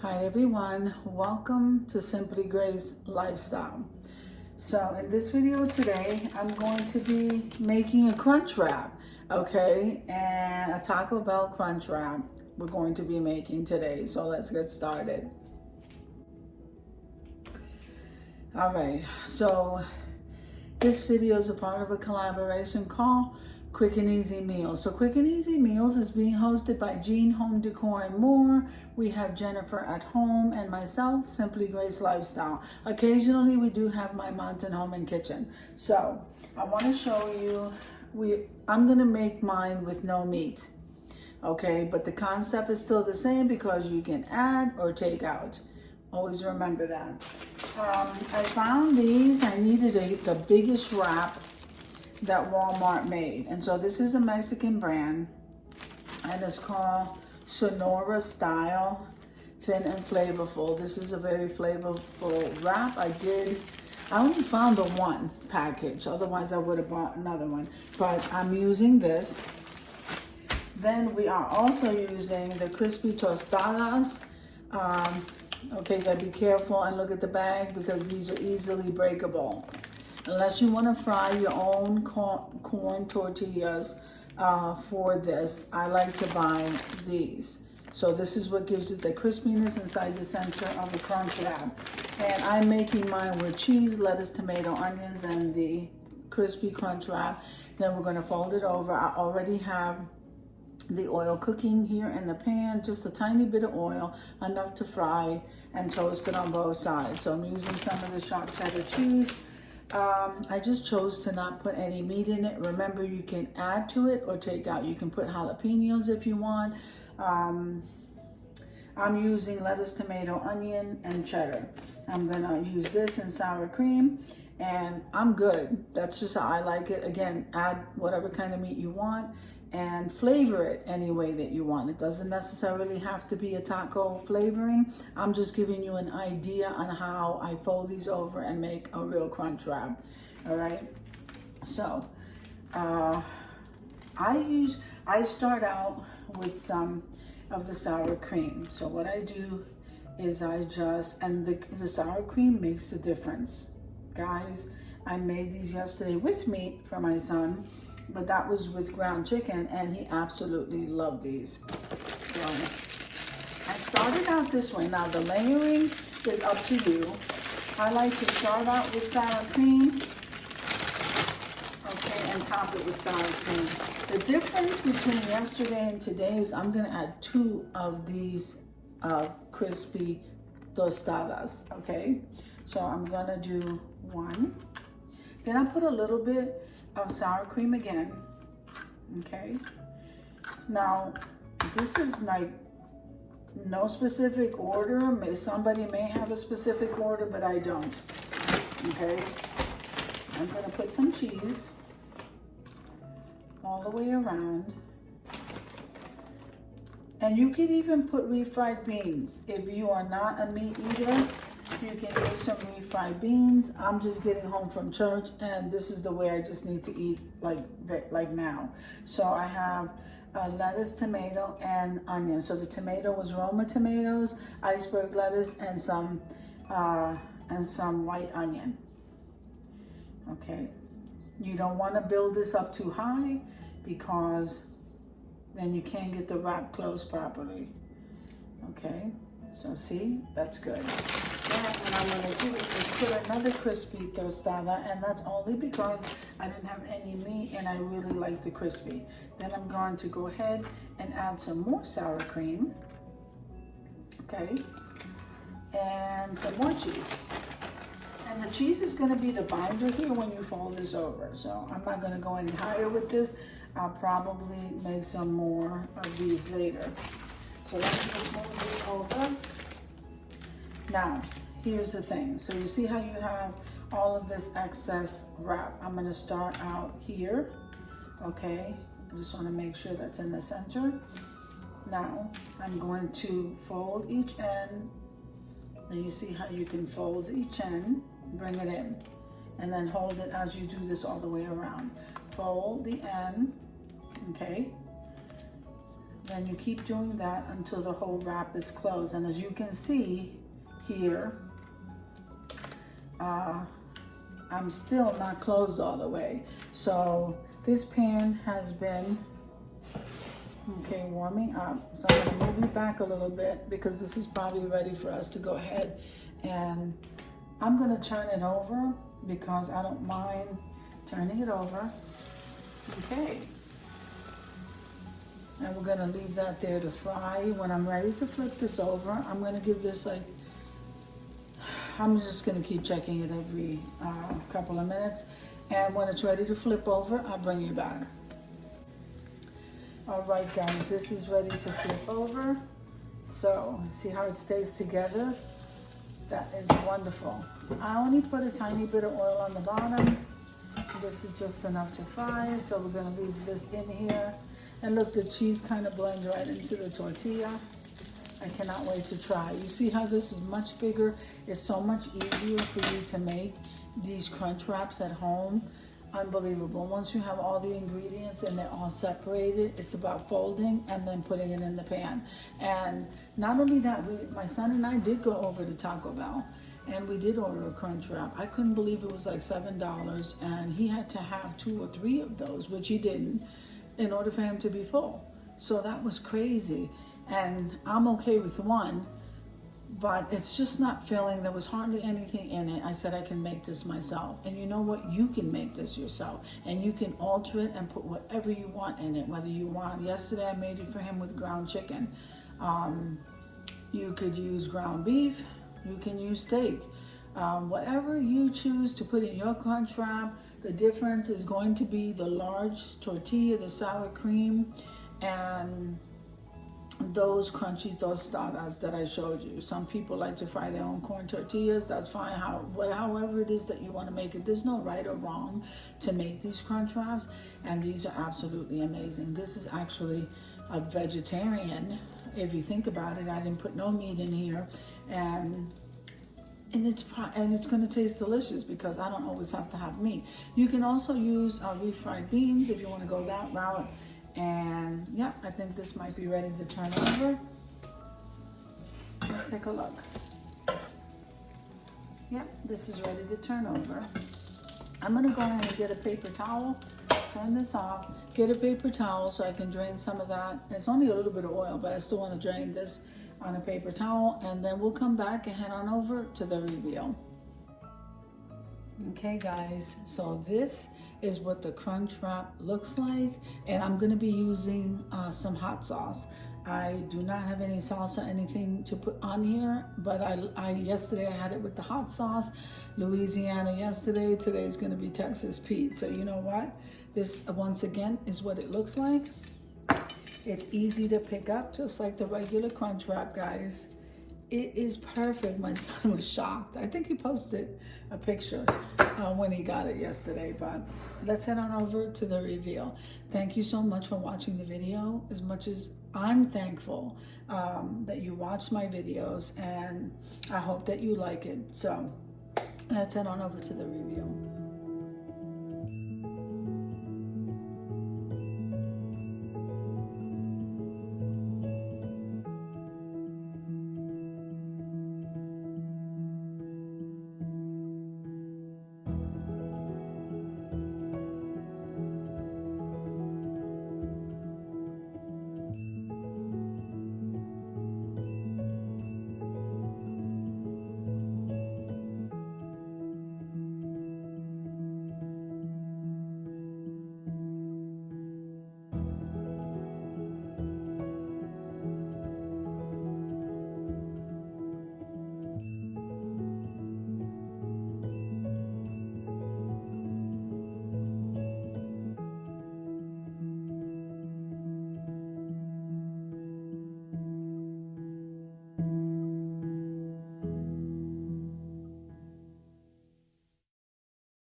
Hi everyone, welcome to Simply Grace Lifestyle. So in this video today, I'm going to be making a crunch wrap, okay? And a Taco Bell crunch wrap we're going to be making today. So let's get started. All right, so this video is a part of a collaboration called Quick and Easy Meals. So Quick and Easy Meals is being hosted by Jean Home Decor and More. We have Jennifer at home and myself, Simply Grace Lifestyle. Occasionally we do have my mountain home and kitchen. So I want to show you, I'm gonna make mine with no meat. Okay, but the concept is still the same because you can add or take out. Always remember that. I found these, I needed the biggest wrap that Walmart made. And so this is a Mexican brand and it's called Sonora Style, thin and flavorful. This is a very flavorful wrap. I only found the one package, otherwise I would have bought another one, but I'm using this. Then we are also using the crispy tostadas. Okay, gotta be careful and look at the bag because these are easily breakable. Unless you want to fry your own corn tortillas for this, I like to buy these. So this is what gives it the crispiness inside the center of the crunch wrap. And I'm making mine with cheese, lettuce, tomato, onions, and the crispy crunch wrap. Then we're going to fold it over. I already have the oil cooking here in the pan, just a tiny bit of oil, enough to fry and toast it on both sides. So I'm using some of the sharp cheddar cheese. I just chose to not put any meat in it. Remember, you can add to it or take out. You can put jalapenos if you want. I'm using lettuce, tomato, onion, and cheddar. I'm gonna use this in sour cream and I'm good. That's just how I like it. Again, add whatever kind of meat you want and flavor it any way that you want. It doesn't necessarily have to be a taco flavoring. I'm just giving you an idea on how I fold these over and make a real crunch wrap, all right? So, I start out with some of the sour cream. So what I do is the sour cream makes the difference. Guys, I made these yesterday with meat for my son, but that was with ground chicken and he absolutely loved these. So I started out this way. Now the layering is up to you. I like to start out with sour cream, okay, and top it with sour cream. The difference between yesterday and today is I'm gonna add 2 of these crispy tostadas, okay? So I'm gonna do 1. Then I put a little bit of sour cream again, okay? Now, this is like no specific order. Somebody may have a specific order, but I don't, okay? I'm gonna put some cheese all the way around. And you could even put refried beans. If you are not a meat eater, you can use some refried beans. I'm just getting home from church and this is the way I just need to eat like now. So I have lettuce, tomato, and onion. So the tomato was Roma tomatoes, iceberg lettuce, and some white onion. Okay, you don't want to build this up too high because then you can't get the wrap closed properly. Okay, so see, that's good. And what I'm gonna do is put another crispy tostada, and that's only because I didn't have any meat and I really like the crispy. Then I'm going to go ahead and add some more sour cream, okay, and some more cheese. And the cheese is gonna be the binder here when you fold this over. So I'm not gonna go any higher with this. I'll probably make some more of these later. So let's just move this over. Now, here's the thing. So you see how you have all of this excess wrap. I'm gonna start out here, okay? I just wanna make sure that's in the center. Now, I'm going to fold each end. And you see how you can fold each end, bring it in, and then hold it as you do this all the way around. Fold the end, okay? And you keep doing that until the whole wrap is closed. And as you can see here, I'm still not closed all the way. So this pan has been, okay, warming up. So I'm gonna move it back a little bit because this is probably ready for us to go ahead. And I'm gonna turn it over because I don't mind turning it over. Okay. And we're gonna leave that there to fry. When I'm ready to flip this over, I'm gonna give this like, I'm just gonna keep checking it every couple of minutes. And when it's ready to flip over, I'll bring you back. All right, guys, this is ready to flip over. So, see how it stays together? That is wonderful. I only put a tiny bit of oil on the bottom. This is just enough to fry, so we're gonna leave this in here. And look, the cheese kind of blends right into the tortilla. I cannot wait to try. You see how this is much bigger? It's so much easier for you to make these crunch wraps at home. Unbelievable. Once you have all the ingredients and they're all separated, it's about folding and then putting it in the pan. And not only that, my son and I did go over to Taco Bell and we did order a crunch wrap. I couldn't believe it was like $7 and he had to have 2 or 3 of those, which he didn't, in order for him to be full. So that was crazy. And I'm okay with one, but it's just not filling. There was hardly anything in it. I said I can make this myself. And you know what? You can make this yourself. And you can alter it and put whatever you want in it. Whether you want, yesterday I made it for him with ground chicken. You could use ground beef. You can use steak. Whatever you choose to put in your crunch wrap, the difference is going to be the large tortilla, the sour cream, and those crunchy tostadas that I showed you. Some people like to fry their own corn tortillas. That's fine. However it is that you want to make it. There's no right or wrong to make these crunch wraps, and these are absolutely amazing. This is actually a vegetarian. If you think about it, I didn't put no meat in here, and it's going to taste delicious because I don't always have to have meat. You can also use refried beans if you want to go that route. And yeah, I think this might be ready to turn over. Let's take a look. Yep, this is ready to turn over. I'm gonna go ahead and get a paper towel, turn this off, get a paper towel so I can drain some of that. It's only a little bit of oil, but I still want to drain this on a paper towel, and then we'll come back and head on over to the reveal. Okay guys, so this is what the crunch wrap looks like, and I'm gonna be using some hot sauce. I do not have any salsa, anything to put on here, but yesterday I had it with the hot sauce. Louisiana yesterday, today's gonna be Texas Pete. So you know what? This, once again, is what it looks like. It's easy to pick up, just like the regular crunch wrap, guys. It is perfect. My son was shocked. I think he posted a picture when he got it yesterday, but let's head on over to the reveal. Thank you so much for watching the video. As much as I'm thankful that you watched my videos, and I hope that you like it. So let's head on over to the reveal.